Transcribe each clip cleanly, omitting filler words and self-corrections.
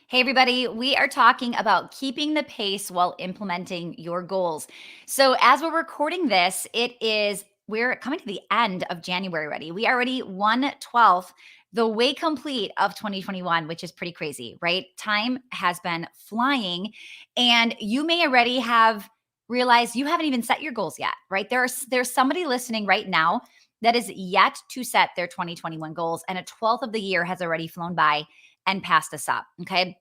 Hey, everybody, we are talking about keeping the pace while implementing your goals. So, as we're recording this, we're coming to the end of January already. We are already 1/12th, the way complete of 2021, which is pretty crazy, right? Time has been flying, and you may already have realized you haven't even set your goals yet, right? There's somebody listening right now that is yet to set their 2021 goals, and a 12th of the year has already flown by and passed us up. Okay.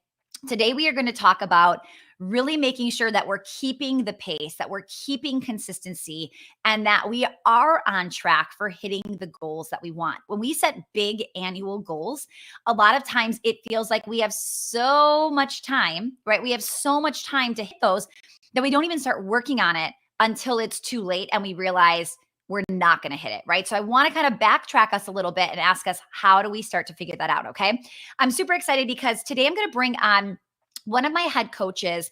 Today, we are going to talk about really making sure that we're keeping the pace, that we're keeping consistency, and that we are on track for hitting the goals that we want. When we set big annual goals, a lot of times it feels like we have so much time, right? We have so much time to hit those that we don't even start working on it until it's too late and we realize we're not going to hit it, right? So I want to kind of backtrack us a little bit and ask us, how do we start to figure that out? Okay. I'm super excited because today I'm going to bring on one of my head coaches,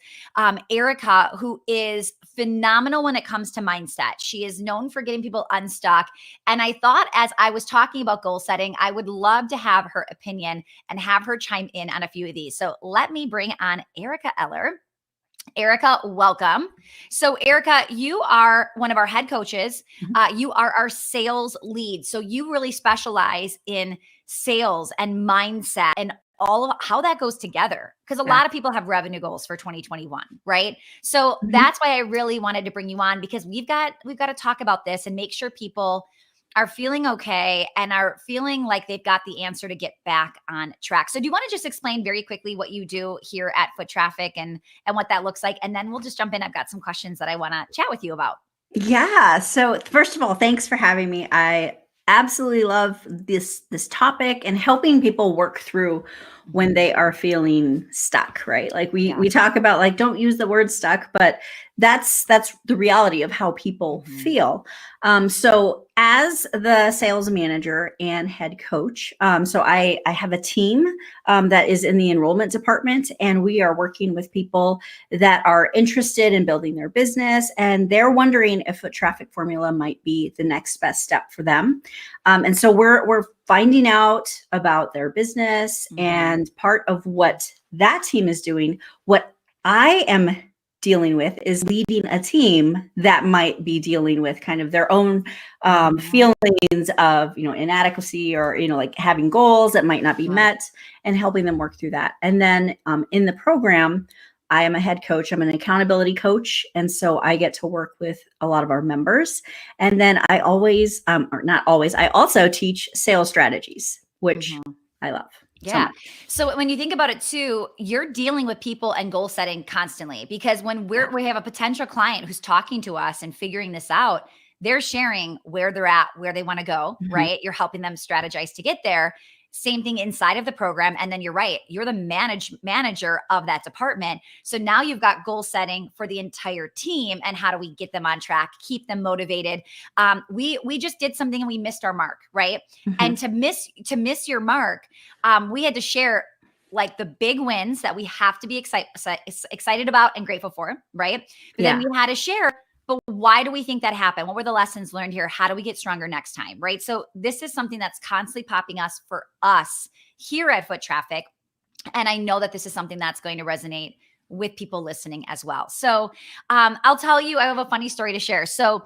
Erica, who is phenomenal when it comes to mindset. She is known for getting people unstuck. And I thought, as I was talking about goal setting, I would love to have her opinion and have her chime in on a few of these. So let me bring on Erica Eller. Erica, welcome. So, Erica, you are one of our head coaches. You are our sales lead. So, you really specialize in sales and mindset and all of how that goes together. Because a lot of people have revenue goals for 2021, right? So that's why I really wanted to bring you on, because we've got to talk about this and make sure people are feeling okay and are feeling like they've got the answer to get back on track. So do you want to just explain very quickly what you do here at Foot Traffic and what that looks like? And then we'll just jump in. I've got some questions that I want to chat with you about. Yeah. So first of all, thanks for having me. I absolutely love this topic and helping people work through when they are feeling stuck, right? Like we talk about, like, don't use the word stuck, but that's the reality of how people feel. So as the sales manager and head coach, so I have a team that is in the enrollment department, and we are working with people that are interested in building their business, and they're wondering if Foot Traffic Formula might be the next best step for them. And so we're finding out about their business, and part of what that team is doing, what I am dealing with, is leading a team that might be dealing with kind of their own feelings of, inadequacy, or, like having goals that might not be met, and helping them work through that. And then in the program, I am a head coach. I'm an accountability coach. And so I get to work with a lot of our members. And then I always, or not always, I also teach sales strategies, which I love. Yeah. So when you think about it too, you're dealing with people and goal setting constantly, because when we have a potential client who's talking to us and figuring this out, they're sharing where they're at, where they want to go, right? You're helping them strategize to get there. Same thing inside of the program. And then you're right, you're the manager of that department. So now you've got goal setting for the entire team, and how do we get them on track, keep them motivated. We just did something and we missed our mark, right? And to miss your mark, we had to share like the big wins that we have to be excited about and grateful for, right? But then we had to share, but why do we think that happened? What were the lessons learned here? How do we get stronger next time, right? So this is something that's constantly popping us for us here at Foot Traffic. And I know that this is something that's going to resonate with people listening as well. So I'll tell you, I have a funny story to share. So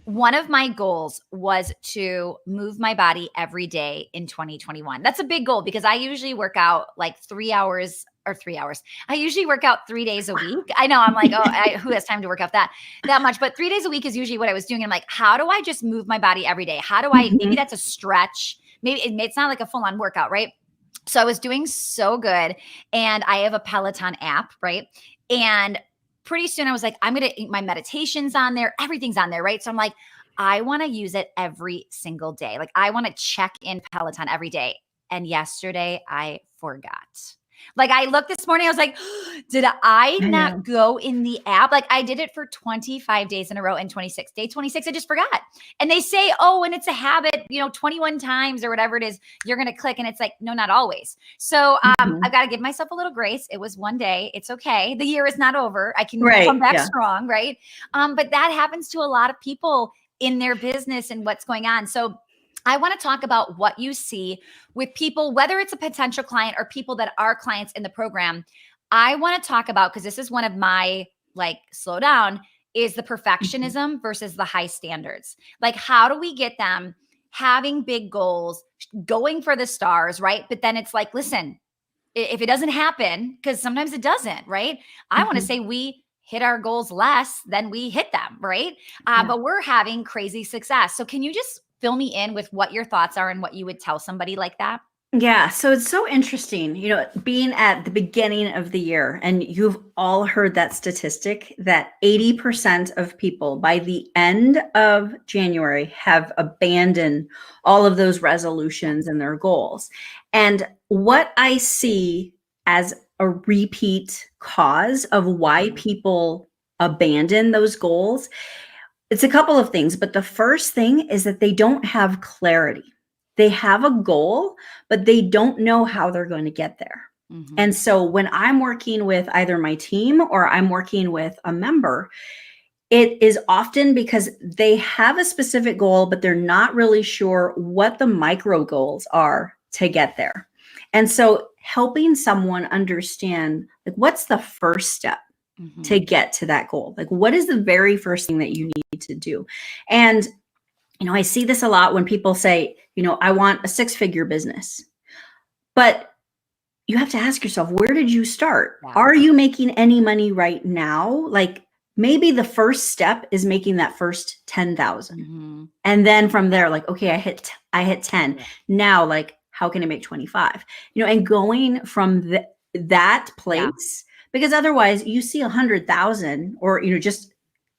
one of my goals was to move my body every day in 2021. That's a big goal, because I usually work out like 3 hours. I usually work out 3 days a week. I know, I'm like, who has time to work out that much? But 3 days a week is usually what I was doing. And I'm like, how do I just move my body every day? How do I, maybe that's a stretch. Maybe it's not like a full on workout, right? So I was doing so good. And I have a Peloton app, right? And pretty soon I was like, I'm going to, my meditation's on there. Everything's on there, right? So I'm like, I want to use it every single day. Like, I want to check in Peloton every day. And yesterday I forgot. Like, I looked this morning, I was like, did I not go in the app? Like, I did it for 25 days in a row, and day 26, I just forgot. And they say, oh, and it's a habit, 21 times or whatever it is, you're going to click. And it's like, no, not always. So I've got to give myself a little grace. It was one day. It's okay. The year is not over. I can come back strong, right? But that happens to a lot of people in their business and what's going on. So I want to talk about what you see with people, whether it's a potential client or people that are clients in the program. I want to talk about, because this is one of my, like, slow down, is the Mhm. perfectionism versus the high standards. Like, how do we get them having big goals, going for the stars, right? But then it's like, listen, if it doesn't happen, because sometimes it doesn't, right? I want to Mhm. say we hit our goals less than we hit them, right? Yeah. But we're having crazy success. So can you just fill me in with what your thoughts are and what you would tell somebody like that? Yeah, so it's so interesting, being at the beginning of the year, and you've all heard that statistic that 80% of people by the end of January have abandoned all of those Yeah. resolutions and their goals. And what I see as a repeat cause of why Mhm. people abandon those goals, it's a couple of things, but the first thing is that they don't have clarity. They have a goal, but they don't know how they're going to get there. And Mhm. so when I'm working with either my team or I'm working with a member, it is often because they have a specific goal, but they're not really sure what the micro goals are to get there. And so helping someone understand, like, what's the first step to Mhm. get to that goal? Like, what is the very first thing that you need to do? And, I see this a lot when people say, I want a six-figure business. But you have to ask yourself, where did you start? Yeah. Are you making any money right now? Like, maybe the first step is making that first 10,000. Mhm. And then from there, like, okay, I hit 10. Yeah. Now, like, how can I make 25? And going from that Yeah. place, because otherwise you see 100,000, or, just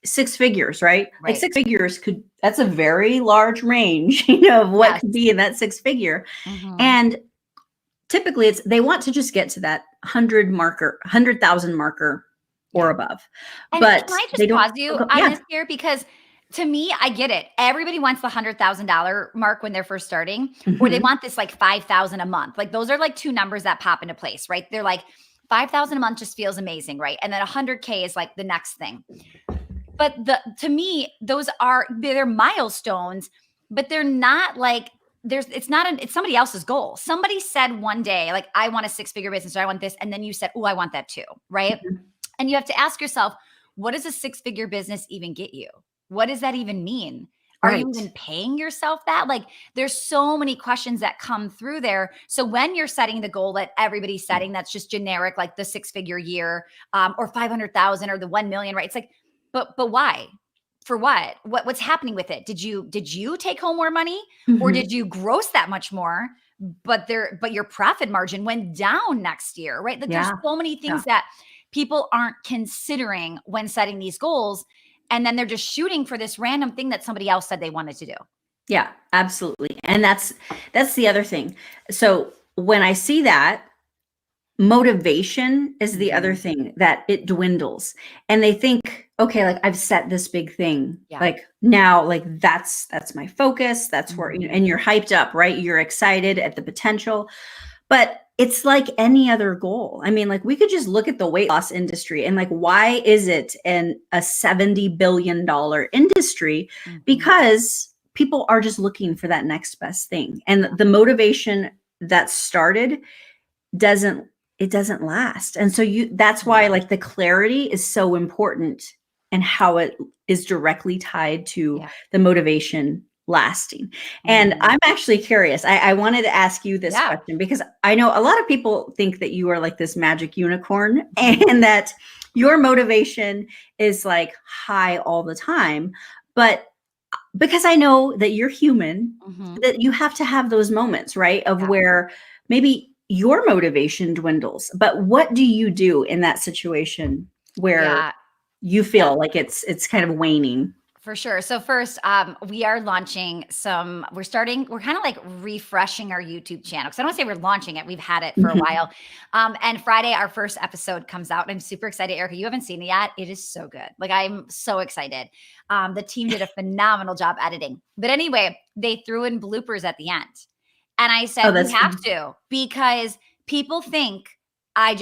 six figures, right? Like, Right. six figures that's a very large range, of what Yes. could be in that six figure. Mhm. And typically they want to just get to that 100,000 marker or Yeah. above, And can but I they just don't. pause you Okay, on yeah. this here? Because to me, I get it. Everybody wants the $100,000 mark when they're first starting, or they Mhm. want this like 5,000 a month. Like, those are like two numbers that pop into place, right? They're like 5,000 a month just feels amazing, right? And then 100K is like the next thing. But to me, they're milestones, but they're not like, it's somebody else's goal. Somebody said one day, like, I want a six-figure business, or I want this, and then you said, oh, I want that too, right? Mhm. And you have to ask yourself, what does a six-figure business even get you? What does that even mean? Are you Right. even paying yourself that? Like, there's so many questions that come through there. So when you're setting the goal that everybody's setting, that's just generic, like the six-figure year, or 500,000 or the 1 million, right? It's like, but why? For what? What's happening with it? Did you take home more money, or Mhm. did you gross that much more? But your profit margin went down next year, right? Like, there's Yeah. so many Yeah. things that people aren't considering when setting these goals, and then they're just shooting for this random thing that somebody else said they wanted to do. Yeah, absolutely. And that's the other thing. So when I see that, motivation is the other Mhm. thing that it dwindles. And they think, okay, like, I've set this big thing. Yeah. Like, now, like, that's my focus. That's where, Mhm. and you're hyped up, right? You're excited at the potential. But it's like any other goal. I mean, like, we could just look at the weight loss industry, and, like, why is it a $70 billion industry? Mhm. Because people are just looking for that next best thing. And Yeah. the motivation that started doesn't it doesn't last. And so that's Right. why, like, the clarity is so important, and how it is directly tied to Yeah. the motivation lasting. And Mhm. I'm actually curious. I wanted to ask you this Yeah. question, because I know a lot of people think that you are like this magic unicorn Mhm. and that your motivation is like high all the time. But because I know that you're human, Mhm. that you have to have those moments, right? Of Yeah. where maybe your motivation dwindles. But what do you do in that situation where Yeah. you Yeah. feel like it's kind of waning? For sure. So first, we are launching we're kind of like refreshing our YouTube channel. Cause I don't wanna say we're launching it. We've had it for a Mhm. while. And Friday, our first episode comes out. I'm super excited. Erica, you haven't seen it yet. It is so good. Like, I'm so excited. The team did a phenomenal job editing. But anyway, they threw in bloopers at the end. And I Oh, said, we that's have fun. to, because people think I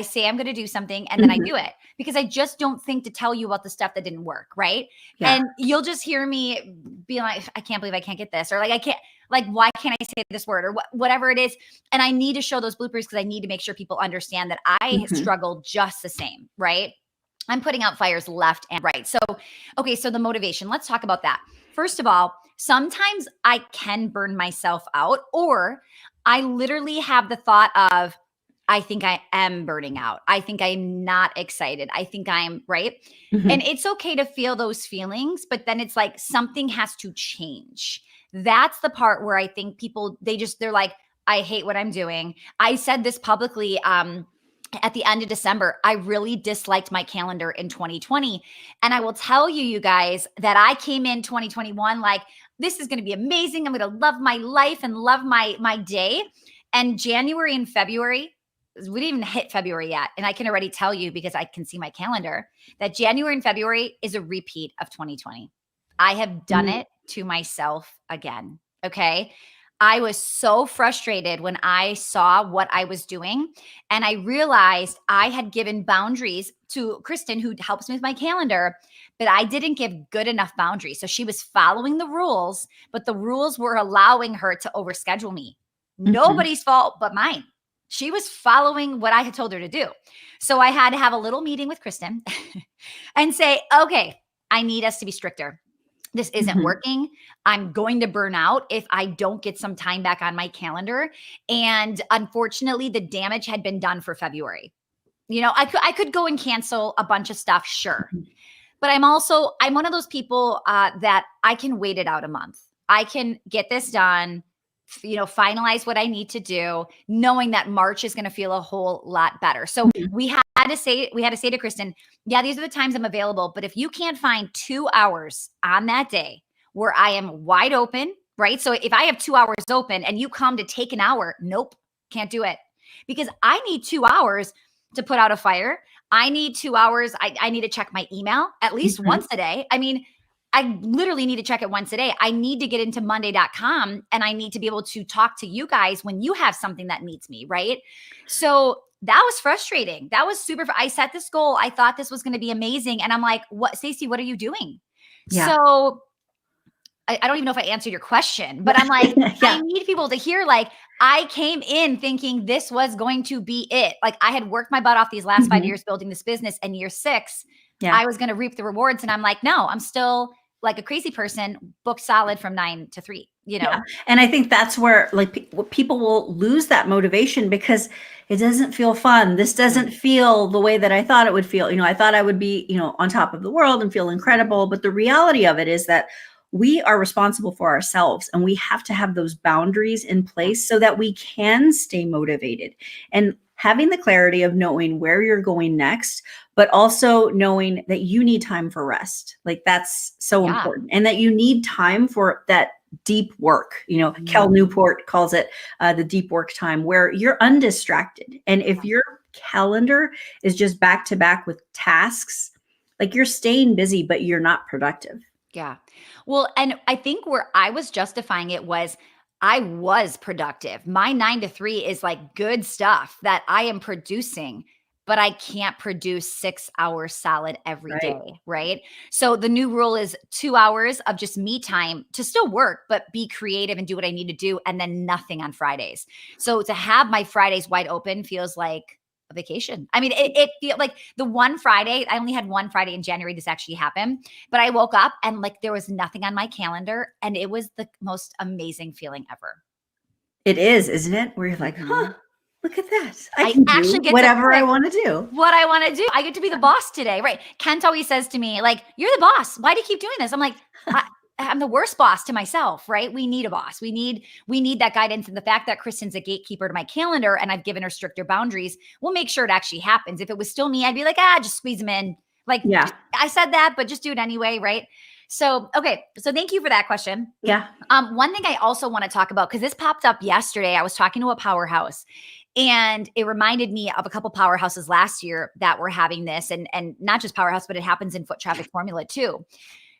say I'm going to do something and then I Mhm. do it because I just don't think to tell you about the stuff that didn't work. Right. Yeah. And you'll just hear me be like, I can't believe I can't get this. Or like, I can't, like, why can't I say this word or whatever it is. And I need to show those bloopers because I need to make sure people understand that I Mhm. struggle just the same. Right. I'm putting out fires left and right. So, okay. So the motivation, let's talk about that. First of all, sometimes I can burn myself out, or I literally have the thought of, I think I am burning out. I think I'm not excited. I think I'm right. And Mhm. it's okay to feel those feelings, but then it's like something has to change. That's the part where I think people, they're like, I hate what I'm doing. I said this publicly at the end of December. I really disliked my calendar in 2020. And I will tell you, you guys, that I came in 2021 like, this is going to be amazing. I'm going to love my life and love my day. And January and February, we didn't even hit February yet. And I can already tell you, because I can see my calendar, that January and February is a repeat of 2020. I have done Mhm. it to myself again. Okay. I was so frustrated when I saw what I was doing. And I realized I had given boundaries to Kristen, who helps me with my calendar, but I didn't give good enough boundaries. So she was following the rules, but the rules were allowing her to overschedule me. Mhm. Nobody's fault but mine. She was following what I had told her to do. So I had to have a little meeting with Kristen and say, okay, I need us to be stricter. This isn't Mhm. working. I'm going to burn out if I don't get some time back on my calendar. And unfortunately, the damage had been done for February. I could go and cancel a bunch of stuff, sure. Mhm. But I'm one of those people that I can wait it out a month. I can get this done, finalize what I need to do, knowing that March is going to feel a whole lot better. So Mhm. we had to say to Kristen, yeah, these are the times I'm available. But if you can't find 2 hours on that day where I am wide open, right? So if I have 2 hours open and you come to take an hour, nope, can't do it. Because I need 2 hours to put out a fire. I need 2 hours. I need to check my email at least Mhm. once a day. I mean, I literally need to check it once a day. I need to get into Monday.com and I need to be able to talk to you guys when you have something that needs me, right? So that was frustrating. That was super. I set this goal. I thought this was going to be amazing. And I'm like, what, Stacey, what are you doing? Yeah. So I don't even know if I answered your question, but I'm like, I Yeah. need people to hear, like, I came in thinking this was going to be it. Like, I had worked my butt off these last 5 years Mhm. building this business, and year 6, Yeah. I was going to reap the rewards. And I'm like, no, I'm still like a crazy person, booked solid from 9 to 3, you Yeah, know? and I think that's where, like, people will lose that motivation because it doesn't feel fun. This Yeah. doesn't feel the way that I thought it would feel. I thought I would be, on top of the world and feel incredible, but the reality of it is that we are responsible for ourselves, and we have to have those boundaries in Yeah. place so that we can stay motivated. And having the clarity of knowing where you're going next, but also knowing that you need time for rest. Like, that's so Yeah. important. And that you need time for that deep work. Cal Mhm. Newport calls it the deep work time, where you're undistracted. And if your calendar is just back to back with tasks, like, you're staying busy, but you're not productive. Yeah. Well, and I think where I was justifying it was I was productive. My 9 to 3 is like good stuff that I am producing, but I can't produce 6 hours solid every Right. day. Right. So the new rule is 2 hours of just me time to still work, but be creative and do what I need to do. And then nothing on Fridays. So to have my Fridays wide open feels like a vacation. I mean, it feels like the one Friday, I only had one Friday in January this actually happened, but I woke up and like there was nothing on my calendar and it was the most amazing feeling ever. It is, isn't it? Where you're like, huh, Mhm. look at that. I I can actually do get to whatever I pick want to do. what I want to do. I get to be the boss today, right? Kent always says to me, like, "You're the boss. Why do you keep doing this?" I'm like, I, I'm the worst boss to myself, right? We need a boss. We need that guidance. And the fact that Kristen's a gatekeeper to my calendar and I've given her stricter boundaries, we'll make sure it actually happens. If it was still me, I'd be like, just squeeze them in. Like, Yeah. I said that, but just do it anyway, right? So, okay. So thank you for that question. Yeah. One thing I also want to talk about, because this popped up yesterday, I was talking to a powerhouse and it reminded me of a couple powerhouses last year that were having this, and not just powerhouse, but it happens in foot traffic formula too.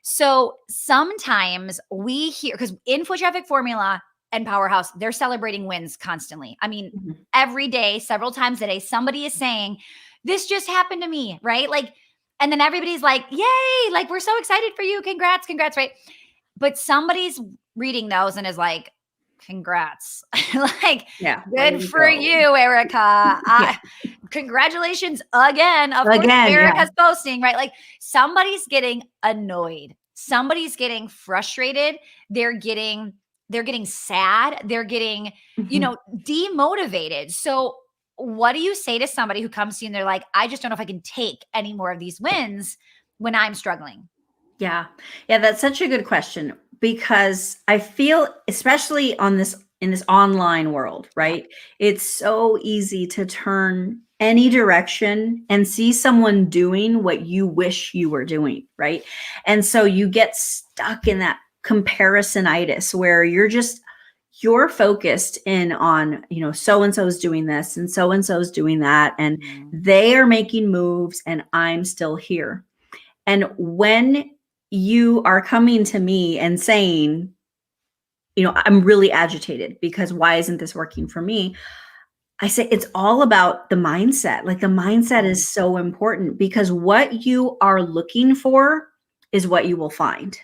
So sometimes we hear, because in foot traffic formula, and Powerhouse, they're celebrating wins constantly. I mean, Mhm. every day, several times a day, somebody is saying, this just happened to me, right? Like, and then everybody's like, yay, like, we're so excited for you. Congrats, congrats, right? But somebody's reading those and is like, congrats. Like, Yeah, way good to for go. you, Erica. Yeah. Congratulations again. Of course, Again, yeah. Erica's posting, right? Like, somebody's getting annoyed. Somebody's getting frustrated. They're getting sad. They're getting, Mhm. demotivated. So what do you say to somebody who comes to you and they're like, I just don't know if I can take any more of these wins when I'm struggling? Yeah. Yeah, that's such a good question because I feel especially on this in this online world, Yeah. right? It's so easy to turn any direction and see someone doing what you wish you were doing, right? And so you get stuck in that comparisonitis where you're focused in on, so and so's doing this and so's doing that and Mhm. they are making moves and I'm still here. And when you are coming to me and saying, I'm really agitated because why isn't this working for me? I say it's all about the mindset. Like the mindset Mhm. is so important because what you are looking for is what you will find.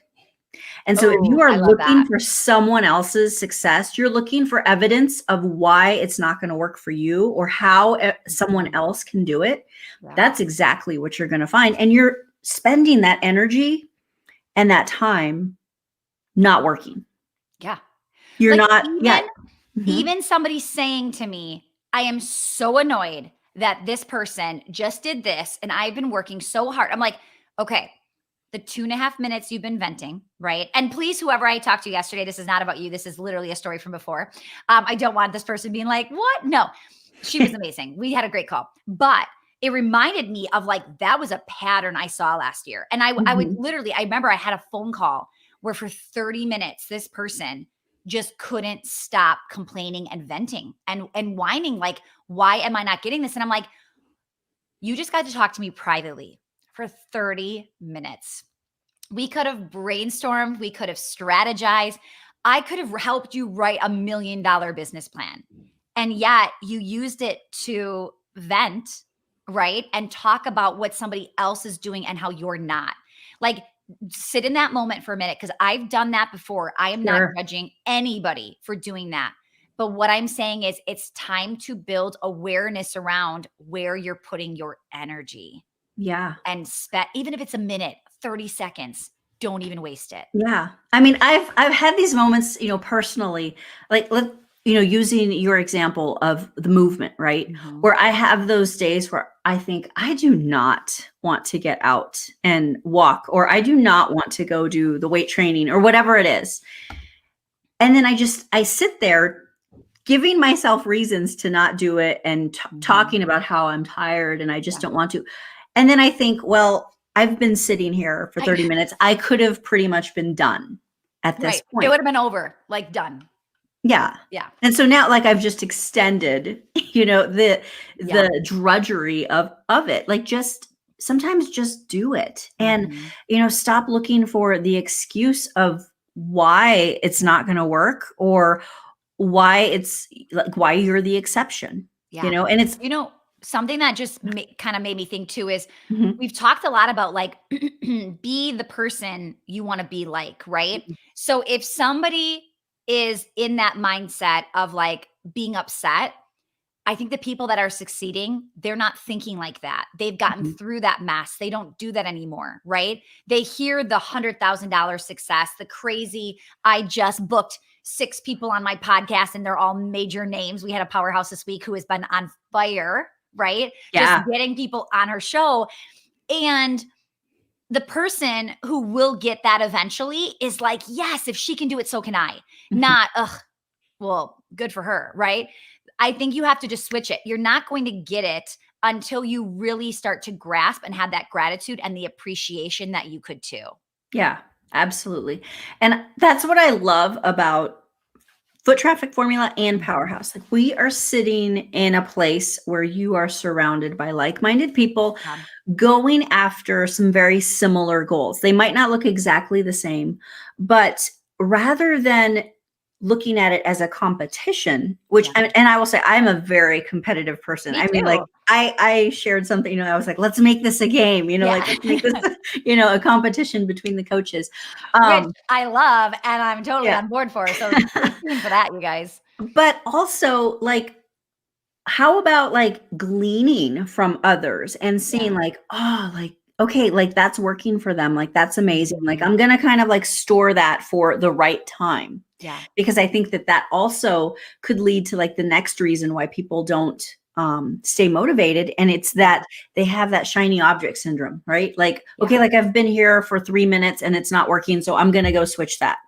And so if you Oh, are I love looking that. for someone else's success, you're looking for evidence of why it's not going to work for you or how someone Mhm. else can do it. Yeah. That's exactly what you're going to find. And you're spending that energy and that time not working. Yeah. You're Like, not, yeah. even Mhm. even somebody saying to me, I am so annoyed that this person just did this and I've been working so hard. I'm like, okay, the 2.5 minutes you've been venting, right? And please, whoever I talked to yesterday, this is not about you. This is literally a story from before. I don't want this person being like, what? No, she was amazing. We had a great call, but it reminded me of like, that was a pattern I saw last year. And I would Mhm. literally, I remember I had a phone call where for 30 minutes, this person just couldn't stop complaining and venting and whining like, why am I not getting this? And I'm like, you just got to talk to me privately for 30 minutes. We could have brainstormed, we could have strategized. I could have helped you write $1 million business plan. And yet you used it to vent, right? And talk about what somebody else is doing and how you're not. Like, sit in that moment for a minute because I've done that before. I am not Sure. judging anybody for doing that. But what I'm saying is, it's time to build awareness around where you're putting your energy Yeah. and even if it's a minute, 30 seconds, don't even waste it. Yeah. I mean, I've had these moments, personally, like using your example of the movement, right? Mhm. Where I have those days where I think I do not want to get out and walk, or I do not want to go do the weight training or whatever it is. And then I sit there giving myself reasons to not do it and Mhm. talking about how I'm tired and I just Yeah. don't want to. And then I think, well, I've been sitting here for I 30 minutes. I could have pretty much been done at this Right. It point. would have been over, like, done. Yeah. Yeah. And so now like I've just extended, Yeah. the drudgery of it. Like just sometimes just do it. And Mhm. stop looking for the excuse of why it's not going to work or why it's like why you're the exception, Yeah. and it's You know, something that just kind of made me think too is Mhm, we've talked a lot about like be the person you want to be like, right? mhm, So if somebody is in that mindset of like being upset, I think the people that are succeeding, they're not thinking like that. They've gotten mhm. through that mess. They don't do that anymore, right? They hear the $100,000 success, the crazy, I just booked 6 people on my podcast and they're all major names. We had a powerhouse this week who has been on fire, right? Just Yeah. getting people on her show. And the person who will get that eventually is like, yes, if she can do it, so can I. Mhm. Not, ugh, well, good for her, right? I think you have to just switch it. You're not going to get it until you really start to grasp and have that gratitude and the appreciation that you could too. Yeah, absolutely. And that's what I love about Foot Traffic Formula and Mhm. Powerhouse. Like we are sitting in a place where you are surrounded by like-minded people Yeah. going after some very similar goals. They might not look exactly the same, but rather than looking at it as a competition, which, Yeah. and I will say I'm a very competitive person. Me I mean, like too. I shared something, I was like, let's make this a game, Yeah. like let's make this, a competition between the coaches. Which Um, I love and I'm totally yeah. on board for. So stay tuned for that, you guys. But also, like, how about like gleaning from others and seeing Yeah. like, oh, like, okay, like that's working for them. Like that's amazing. Like Mhm. I'm going to kind of like store that for the right time, Yeah. because I think that that also could lead to like the next reason why people don't stay motivated. And it's Yeah. that they have that shiny object syndrome, right? Like, okay, Yeah. like I've been here for 3 minutes and it's not working. So I'm going to go switch that.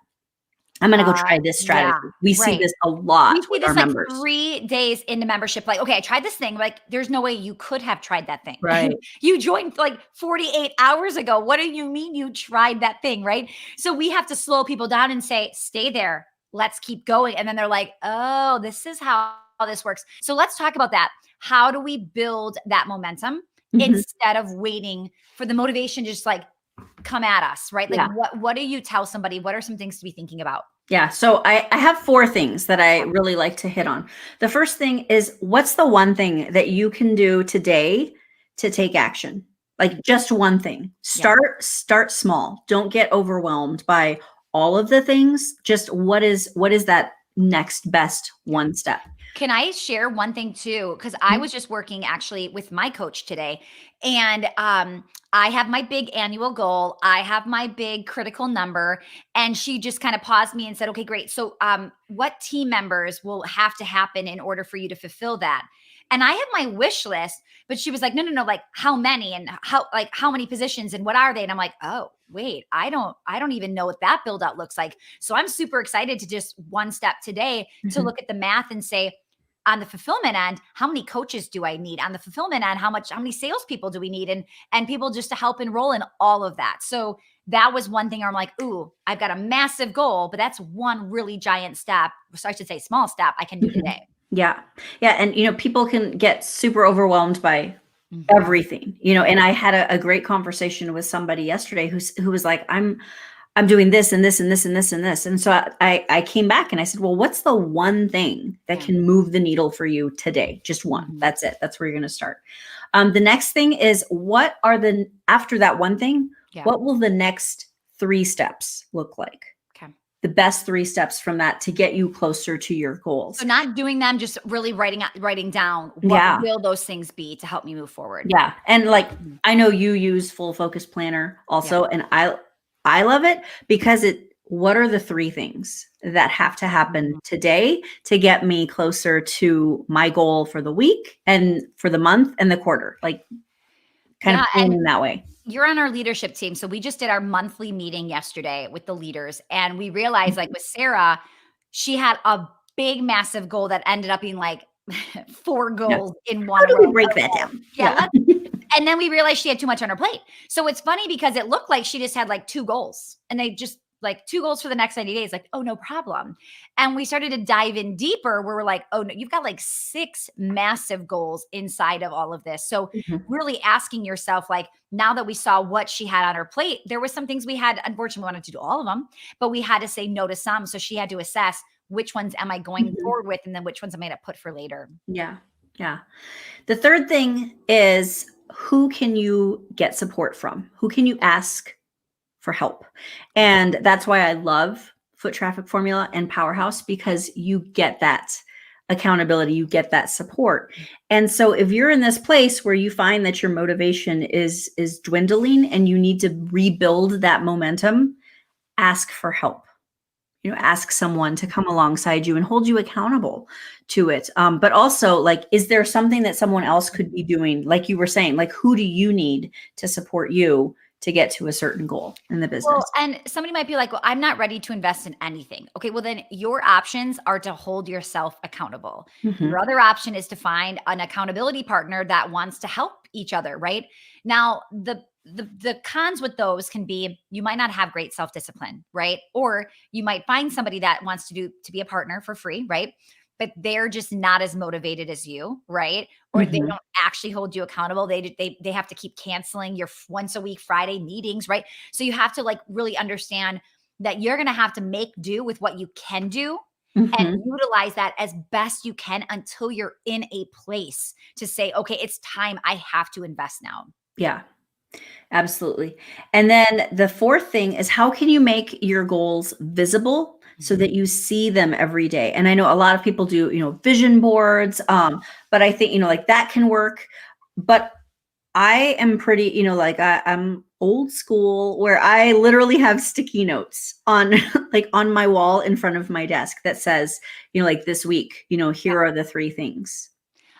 I'm going to go try this Yeah. strategy. We see Right. this a lot We see with our this like members. 3 days into membership, like, "Okay, I tried this thing," like, there's no way you could have tried that thing. Right. You joined like 48 hours ago. What do you mean you tried that thing, right? So we have to slow people down and say, "Stay there. Let's keep going." And then they're like, "Oh, this is how this works." So let's talk about that. How do we build that momentum Mhm. instead of waiting for the motivation to just like come at us, right? Like Yeah. what do you tell somebody? What are some things to be thinking about? Yeah. So I have 4 things that I really like to hit on. The first thing is, what's the one thing that you can do today to take action? Like just one thing. Yeah. Start small. Don't get overwhelmed by all of the things. Just what is that next best Yeah. one step? Can I share one thing too? Because I Mhm. was just working actually with my coach today, and I have my big annual goal. I have my big critical number, and she just kind of paused me and said, "Okay, great. So, what team members will have to happen in order for you to fulfill that?" And I have my wish list, but she was like, "No, no, no. Like how many and how many positions and what are they?" And I'm like, "Oh, wait, I don't even know what that build out looks like." So I'm super excited to just one step today to Mhm. look at the math and say, on the fulfillment end, how many coaches do I need? On the fulfillment end, how many salespeople do we need? And people just to help enroll in all of that. So that was one thing where I'm like, ooh, I've got a massive goal, but that's one really giant step. So I should say small step I can do Mhm. today. Yeah. Yeah. And, people can get super overwhelmed by Mhm. everything, Yeah. and I had a great conversation with somebody yesterday who was like, I'm doing this and this and this and this and this. And so I came back and I said, well, what's the one thing that Yeah. can move the needle for you today? Just one. Mhm. That's it. That's where you're going to start. The next thing is, after that one thing, Yeah. what will the next 3 steps look like? Okay. The best 3 steps from that to get you closer to your So goals. not doing them, just really writing down what Yeah. will those things be to help me move forward. Yeah, and, like, Mhm. I know you use Full Focus Planner Yeah. also, and I love it because what are the 3 things that have to happen Mhm. today to get me closer to my goal for the week and for the month and the quarter? Like, kind of Yeah. And planning that way. you're on our leadership team. So we just did our monthly meeting yesterday with the leaders. And we realized, like Mhm. with Sarah, she had a big, massive goal that ended up being like 4 Yeah. goals in How one do row. we break that down? Yeah, Yeah. and then we realized she had too much on her plate. So it's funny because it looked like she just had like 2 goals and they just like 2 goals for the next 90 days. Like, oh, no problem. And we started to dive in deeper where we're like, oh, no, you've got like 6 massive goals inside of all of this. So Mhm. really asking yourself, like, now that we saw what she had on her plate, there was some things we had, unfortunately, we wanted to do all of them, but we had to say no to some. So she had to assess which ones am I going Mhm. forward with, and then which ones am I going to put for later. Yeah. Yeah. The third thing is, who can you get support from? Who can you ask for help? Yeah. And that's why I love Foot Traffic Formula and Powerhouse, because you get that accountability, you get that support. And so if you're in this place where you find that your motivation is dwindling and you need to rebuild that momentum, ask for help. Ask someone to come alongside you and hold you accountable to it. But also, like, is there something that someone else could be doing? Like you were saying, like, who do you need to support you to get to a certain goal in the business? Well, and somebody might be like, "Well, I'm not ready to invest in anything." Okay, well then your options are to hold yourself accountable. Mhm. Your other option is to find an accountability partner that wants to help each other, right? Now, the cons with those can be you might not have great self-discipline, right? Or you might find somebody that wants to be a partner for free, right? But they're just not as motivated as you, right? Or they Mhm. don't actually hold you accountable. They have to keep canceling your once a week Friday meetings, right? So you have to like really understand that you're going to have to make do with what you can do and Mhm. utilize that as best you can until you're in a place to say, okay, it's time. I have to invest now. Yeah, absolutely. And then the fourth thing is, how can you make your goals visible so Mhm. that you see them every day? And I know a lot of people do, vision boards, but I think, like that can work. But I am pretty, like I'm old school where I literally have sticky notes on like on my wall in front of my desk that says, like this week, here are the three things.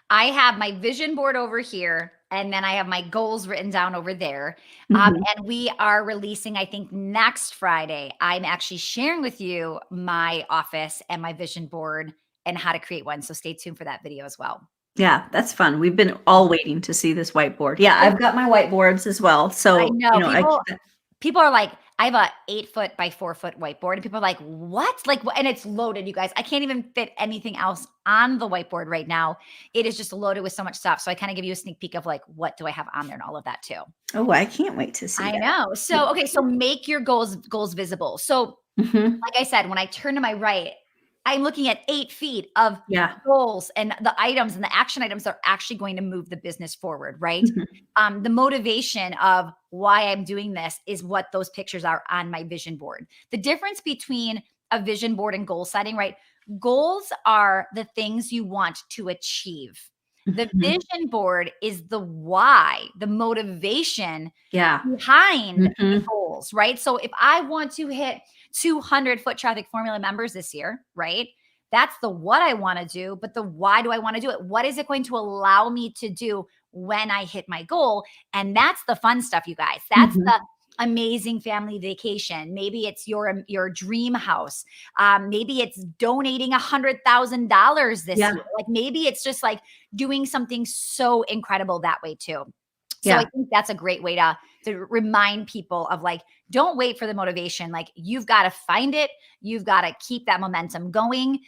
I have my vision board over here, and then I have my goals written down over there. Mhm. And we are releasing, I think, next Friday. I'm actually sharing with you my office and my vision board and how to create one. So stay tuned for that video as well. Yeah, that's fun. We've been all waiting to see this whiteboard. Yeah, Oh, I've got my whiteboards as well. I So, know I people are like, I have a 8 foot by 4 foot whiteboard, and people are like, what? Like, and it's loaded, you guys. I can't even fit anything else on the whiteboard right now. It is just loaded with so much stuff. So I kind of give you a sneak peek of like, what do I have on there and all of that too. oh, I can't wait to see I that. know. So, okay, so make your goals visible. So, Mhm. like I said, when I turn to my right, I'm looking at 8 feet of Yeah. goals and the items and the action items that are actually going to move the business forward, right? Mhm. The motivation of why I'm doing this is what those pictures are on my vision board. The difference between a vision board and goal setting, right? Goals are the things you want to achieve. The Mhm. vision board is the why, the motivation Yeah. behind the Mhm. goals, right? So if I want to hit 200 foot traffic formula members this year, right? That's the what I want to do, but the why do I want to do it? What is it going to allow me to do when I hit my goal? And that's the fun stuff, you guys. That's the Mhm. amazing family vacation. Maybe it's your dream house. Maybe it's donating $100,000 this Yeah. year. Like maybe it's just like doing something so incredible that way too. So I Yeah. think that's a great way to remind people of like, don't wait for the motivation. Like you've got to find it. You've got to keep that momentum going.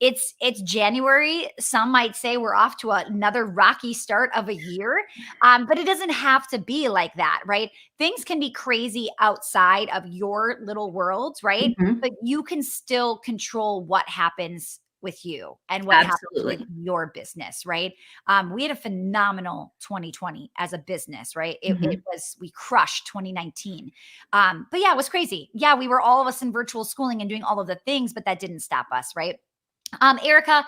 It's January. Some might say we're off to another rocky start of a year, but it doesn't have to be like that, right? Things can be crazy outside of your little world, right? Mhm. But you can still control what happens with you and what happens with Absolutely. your business, right? We had a phenomenal 2020 as a business, right? It Mhm. was, we crushed 2019. But yeah, it was crazy. Yeah, we were all of us in virtual schooling and doing all of the things, but that didn't stop us, right? Erica,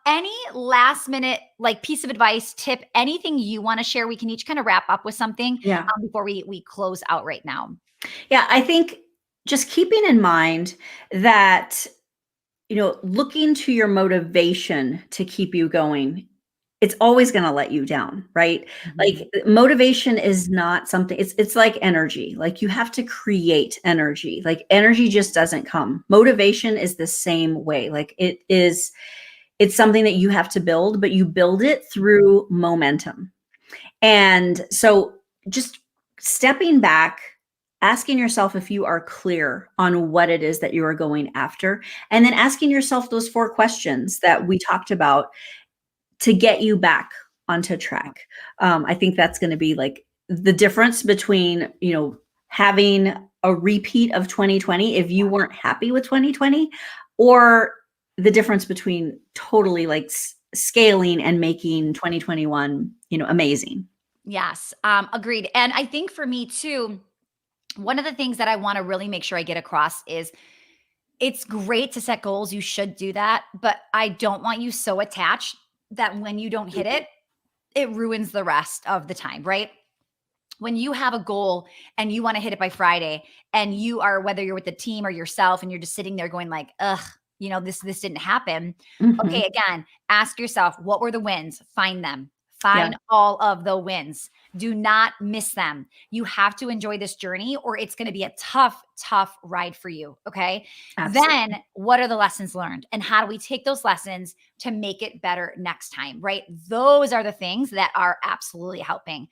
any last minute like piece of advice, tip, anything you want to share? We can each kind of wrap up with something Yeah. before we close out right now. Yeah, I think just keeping in mind that, looking to your motivation to keep you going, it's always going to let you down, right? Mhm. Like motivation is not something, it's like energy. Like you have to create energy. Like energy just doesn't come. Motivation is the same way. Like it's something that you have to build, but you build it through momentum. And so just stepping back, asking yourself if you are clear on what it is that you are going after, and then asking yourself those four questions that we talked about to get you back onto track. I think that's going to be like the difference between, having a repeat of 2020 if you weren't happy with 2020, or the difference between totally like scaling and making 2021, amazing. Yes, agreed. And I think for me too, one of the things that I want to really make sure I get across is it's great to set goals. You should do that. But I don't want you so attached that when you don't hit it, it ruins the rest of the time, right? When you have a goal and you want to hit it by Friday and you are, whether you're with the team or yourself, and you're just sitting there going like, ugh, this didn't happen. Mhm. Okay, again, ask yourself, what were the wins? Find them. Yeah, Find all of the wins. Do not miss them. You have to enjoy this journey or it's going to be a tough ride for you. Okay. Then absolutely. what are the lessons learned? And how do we take those lessons to make it better next time? Right. Those are the things that are absolutely helping.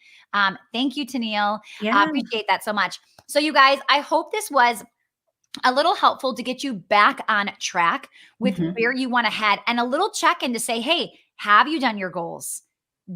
Thank you, Tennille. Yeah. Appreciate that so much. So, you guys, I hope this was a little helpful to get you back on track with Mhm. where you want to head and a little check in to say, hey, have you done your goals?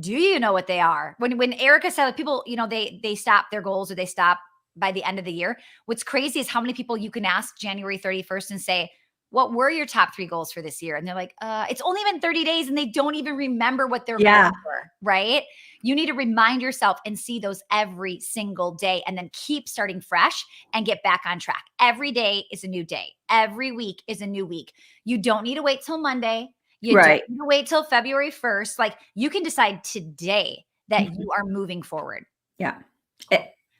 Do you know what they are? When Erica said that people, they stop their goals or they stop by the end of the year. What's crazy is how many people you can ask January 31st and say, what were your top 3 goals for this year? And they're like, it's only been 30 days and they don't even remember what their Yeah. goals were, right? You need to remind yourself and see those every single day and then keep starting fresh and get back on track. Every day is a new day. Every week is a new week. You don't need to wait till Monday. You don't Right. need to wait till February 1st. Like you can decide today that Mhm. you are moving forward. Yeah.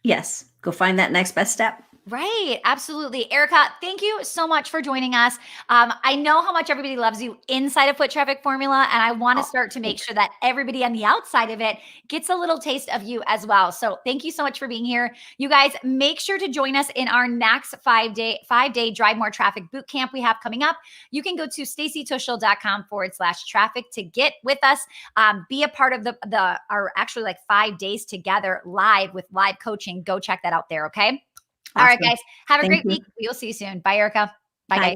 Yes. Go find that next best step. Right. Absolutely. Erica, thank you so much for joining us. I know how much everybody loves you inside of Foot Traffic Formula, and I want to Oh, start to make thanks. sure that everybody on the outside of it gets a little taste of you as well. So thank you so much for being here. You guys, make sure to join us in our next 5-day Drive More Traffic boot camp we have coming up. You can go to stacytushel.com/traffic to get with us. Be a part of our actually like 5 days together live with live coaching. Go check that out there. Okay. All right, Awesome. guys. Have a Thank great you. week. We'll see you soon. Bye, Erica. Bye, Bye. guys.